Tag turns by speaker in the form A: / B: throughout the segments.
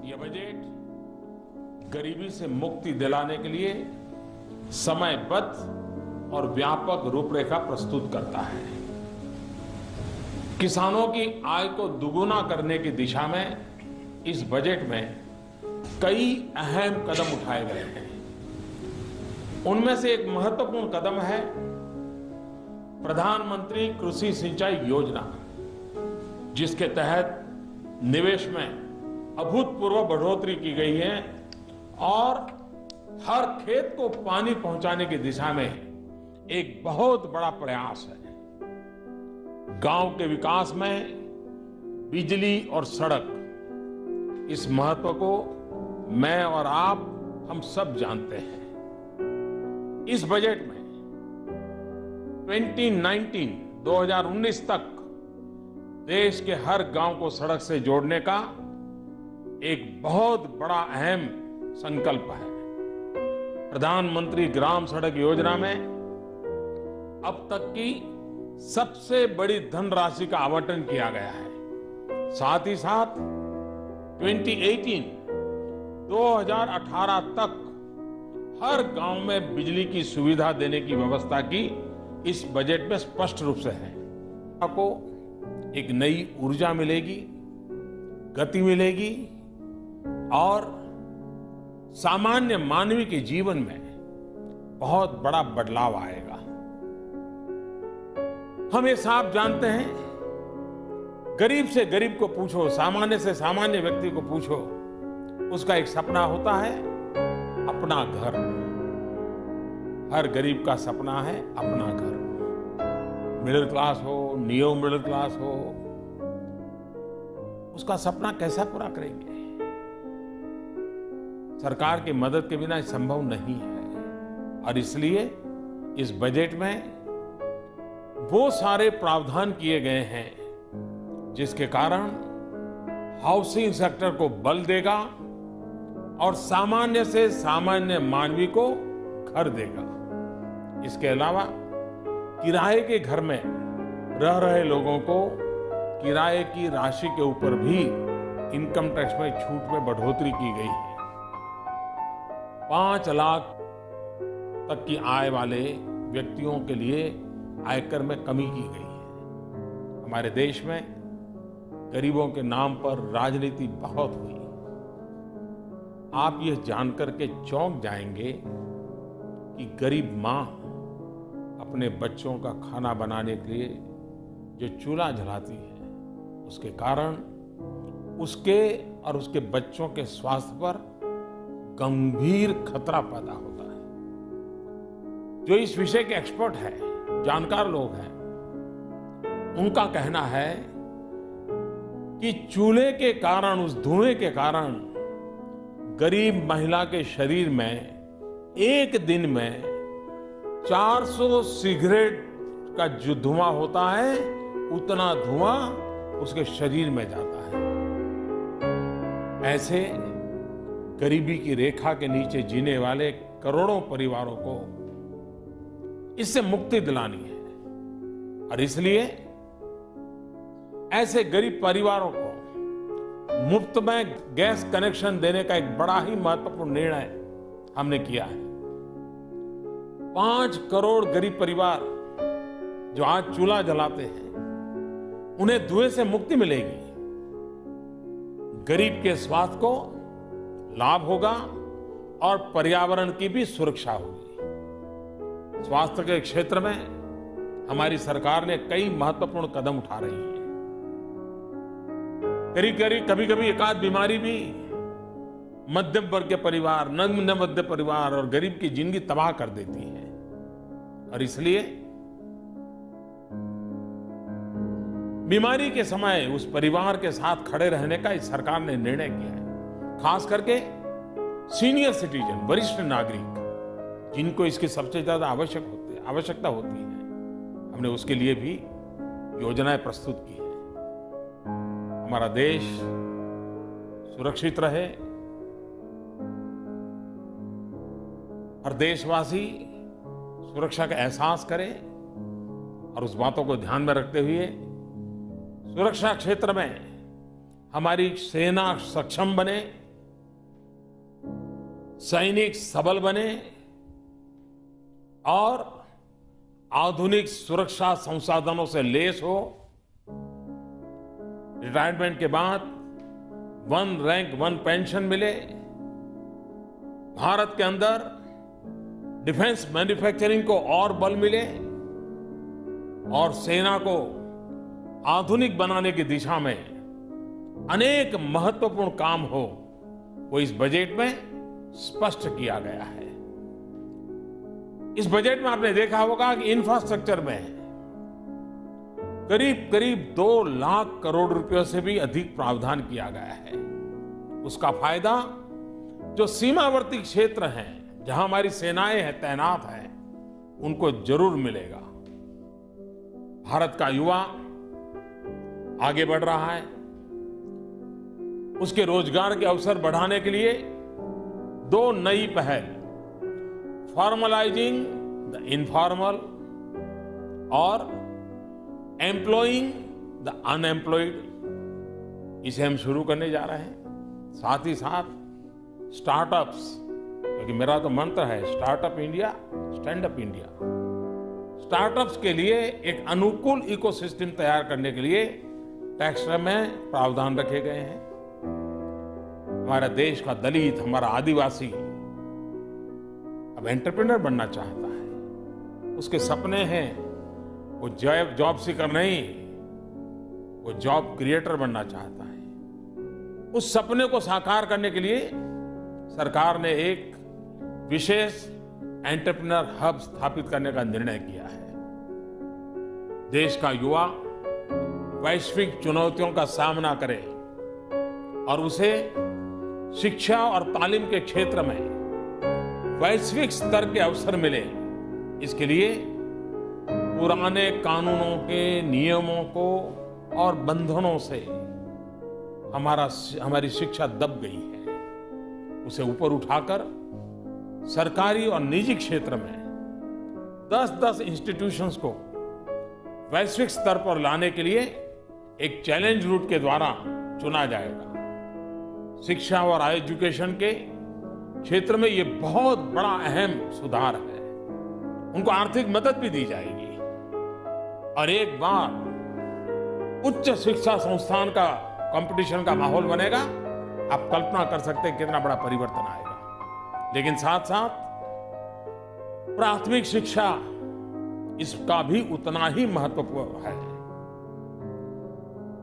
A: यह बजट गरीबी से मुक्ति दिलाने के लिए समयबद्ध और व्यापक रूपरेखा प्रस्तुत करता है। किसानों की आय को दुगुना करने की दिशा में इस बजट में कई अहम कदम उठाए गए हैं। उनमें से एक महत्वपूर्ण कदम है प्रधानमंत्री कृषि सिंचाई योजना, जिसके तहत निवेश में अभूतपूर्व बढ़ोतरी की गई है और हर खेत को पानी पहुंचाने की दिशा में एक बहुत बड़ा प्रयास है। गांव के विकास में बिजली और सड़क, इस महत्व को मैं और आप हम सब जानते हैं। इस बजट में 2019 तक देश के हर गांव को सड़क से जोड़ने का एक बहुत बड़ा अहम संकल्प है। प्रधानमंत्री ग्राम सड़क योजना में अब तक की सबसे बड़ी धनराशि का आवंटन किया गया है। साथ ही साथ 2018 तक हर गांव में बिजली की सुविधा देने की व्यवस्था की इस बजट में स्पष्ट रूप से है। आपको एक नई ऊर्जा मिलेगी, गति मिलेगी और सामान्य मानवी के जीवन में बहुत बड़ा बदलाव आएगा। हम ये साफ जानते हैं, गरीब से गरीब को पूछो, सामान्य से सामान्य व्यक्ति को पूछो, उसका एक सपना होता है अपना घर। हर गरीब का सपना है अपना घर। मिडिल क्लास हो, नियो मिडिल क्लास हो, उसका सपना कैसा पूरा करेंगे? सरकार की मदद के बिना संभव नहीं है। और इसलिए इस बजट में वो सारे प्रावधान किए गए हैं जिसके कारण हाउसिंग सेक्टर को बल देगा और सामान्य से सामान्य मानवी को घर देगा। इसके अलावा किराए के घर में रह रहे लोगों को किराए की राशि के ऊपर भी इनकम टैक्स में छूट में बढ़ोतरी की गई है। 5 लाख तक की आय वाले व्यक्तियों के लिए आयकर में कमी की गई है। हमारे देश में गरीबों के नाम पर राजनीति बहुत हुई। आप यह जानकर के चौंक जाएंगे कि गरीब मां अपने बच्चों का खाना बनाने के लिए जो चूल्हा जलाती है, उसके कारण उसके और उसके बच्चों के स्वास्थ्य पर गंभीर खतरा पैदा होता है। जो इस विषय के एक्सपर्ट हैं, जानकार लोग हैं, उनका कहना है कि चूल्हे के कारण, उस धुएं के कारण गरीब महिला के शरीर में एक दिन में 400 सिगरेट का जो धुआं होता है, उतना धुआं उसके शरीर में जाता है। ऐसे गरीबी की रेखा के नीचे जीने वाले करोड़ों परिवारों को इससे मुक्ति दिलानी है। और इसलिए ऐसे गरीब परिवारों को मुफ्त में गैस कनेक्शन देने का एक बड़ा ही महत्वपूर्ण निर्णय हमने किया है। 5 करोड़ गरीब परिवार जो आज चूल्हा जलाते हैं, उन्हें धुएं से मुक्ति मिलेगी। गरीब के स्वास्थ्य को लाभ होगा और पर्यावरण की भी सुरक्षा होगी। स्वास्थ्य के क्षेत्र में हमारी सरकार ने कई महत्वपूर्ण कदम उठा रही है। कभी कभी एकाध बीमारी भी मध्यम वर्ग के परिवार, निम्न मध्य परिवार और गरीब की जिंदगी तबाह कर देती है। और इसलिए बीमारी के समय उस परिवार के साथ खड़े रहने का इस सरकार ने निर्णय किया है। खास करके सीनियर सिटीजन, वरिष्ठ नागरिक, जिनको इसकी सबसे ज्यादा आवश्यकता होती है, हमने उसके लिए भी योजनाएं प्रस्तुत की है। हमारा देश सुरक्षित रहे, हर देशवासी सुरक्षा का एहसास करे और उस बातों को ध्यान में रखते हुए सुरक्षा क्षेत्र में हमारी सेना सक्षम बने, सैनिक सबल बने और आधुनिक सुरक्षा संसाधनों से लैस हो। रिटायरमेंट के बाद वन रैंक वन पेंशन मिले। भारत के अंदर डिफेंस मैन्युफैक्चरिंग को और बल मिले और सेना को आधुनिक बनाने की दिशा में अनेक महत्वपूर्ण काम हो, वो इस बजट में स्पष्ट किया गया है। इस बजट में आपने देखा होगा कि इंफ्रास्ट्रक्चर में करीब करीब 2 लाख करोड़ रुपयों से भी अधिक प्रावधान किया गया है। उसका फायदा जो सीमावर्ती क्षेत्र हैं, जहां हमारी सेनाएं हैं, तैनात हैं, उनको जरूर मिलेगा। भारत का युवा आगे बढ़ रहा है। उसके रोजगार के अवसर बढ़ाने के लिए 2 नई पहल, फॉर्मलाइजिंग द इनफॉर्मल और एम्प्लॉइंग द अनएम्प्लॉयड, इसे हम शुरू करने जा रहे हैं। साथ ही साथ स्टार्टअप्स, क्योंकि मेरा तो मंत्र है startup India, stand up India. Startups के लिए एक अनुकूल इकोसिस्टम तैयार करने के लिए टैक्स में प्रावधान रखे गए हैं। हमारा देश का दलित, हमारा आदिवासी अब एंटरप्रेन्योर बनना चाहता है। उसके सपने हैं, वो जॉब सीकर नहीं, वो जॉब क्रिएटर बनना चाहता है। उस सपने को साकार करने के लिए सरकार ने एक विशेष एंटरप्रेन्योर हब स्थापित करने का निर्णय किया है। देश का युवा वैश्विक चुनौतियों का सामना करे और उसे शिक्षा और तालीम के क्षेत्र में वैश्विक स्तर के अवसर मिले, इसके लिए पुराने कानूनों के नियमों को और बंधनों से हमारी शिक्षा दब गई है। उसे ऊपर उठाकर सरकारी और निजी क्षेत्र में 10-10 इंस्टीट्यूशंस को वैश्विक स्तर पर लाने के लिए एक चैलेंज रूट के द्वारा चुना जाएगा। शिक्षा और एजुकेशन के क्षेत्र में यह बहुत बड़ा अहम सुधार है। उनको आर्थिक मदद भी दी जाएगी और एक बार उच्च शिक्षा संस्थान का कंपटीशन का माहौल बनेगा। आप कल्पना कर सकते हैं कितना बड़ा परिवर्तन आएगा। लेकिन साथ साथ प्राथमिक शिक्षा, इसका भी उतना ही महत्वपूर्ण है।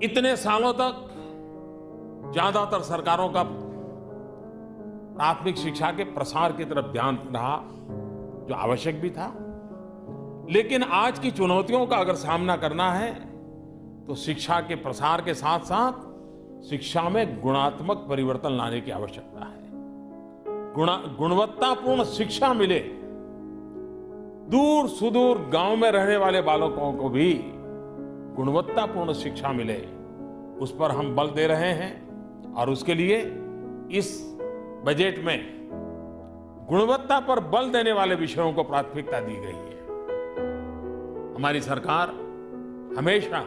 A: इतने सालों तक ज्यादातर सरकारों का प्राथमिक शिक्षा के प्रसार की तरफ ध्यान रहा, जो आवश्यक भी था। लेकिन आज की चुनौतियों का अगर सामना करना है तो शिक्षा के प्रसार के साथ साथ शिक्षा में गुणात्मक परिवर्तन लाने की आवश्यकता है। गुणवत्तापूर्ण शिक्षा मिले, दूर सुदूर गांव में रहने वाले बालकों को भी गुणवत्तापूर्ण शिक्षा मिले, उस पर हम बल दे रहे हैं। और उसके लिए इस बजट में गुणवत्ता पर बल देने वाले विषयों को प्राथमिकता दी गई है। हमारी सरकार हमेशा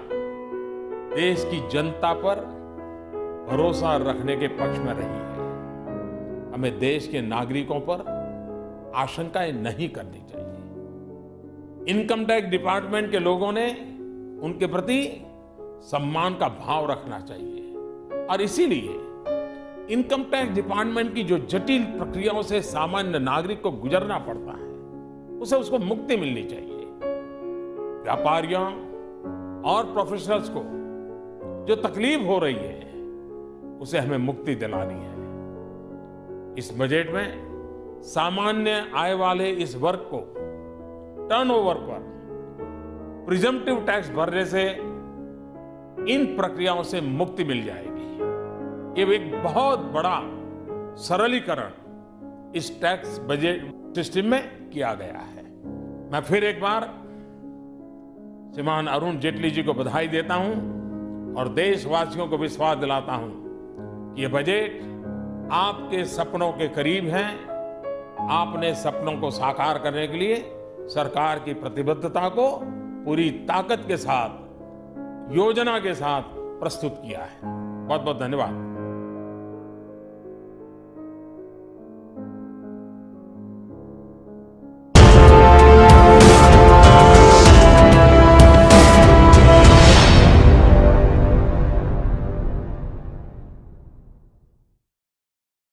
A: देश की जनता पर भरोसा रखने के पक्ष में रही है। हमें देश के नागरिकों पर आशंकाएं नहीं करनी चाहिए। इनकम टैक्स डिपार्टमेंट के लोगों ने उनके प्रति सम्मान का भाव रखना चाहिए और इसीलिए इनकम टैक्स डिपार्टमेंट की जो जटिल प्रक्रियाओं से सामान्य नागरिक को गुजरना पड़ता है, उसे उसको मुक्ति मिलनी चाहिए। व्यापारियों और प्रोफेशनल्स को जो तकलीफ हो रही है, उसे हमें मुक्ति दिलानी है। इस बजट में सामान्य आय वाले इस वर्ग को टर्नओवर पर प्रिजम्पटिव टैक्स भरने से इन प्रक्रियाओं से मुक्ति मिल जाएगी। ये एक बहुत बड़ा सरलीकरण इस टैक्स बजट सिस्टम में किया गया है। मैं फिर एक बार श्रीमान अरुण जेटली जी को बधाई देता हूं और देशवासियों को विश्वास दिलाता हूं कि ये बजट आपके सपनों के करीब है। आपने सपनों को साकार करने के लिए सरकार की प्रतिबद्धता को पूरी ताकत के साथ, योजना के साथ प्रस्तुत किया है। बहुत बहुत धन्यवाद।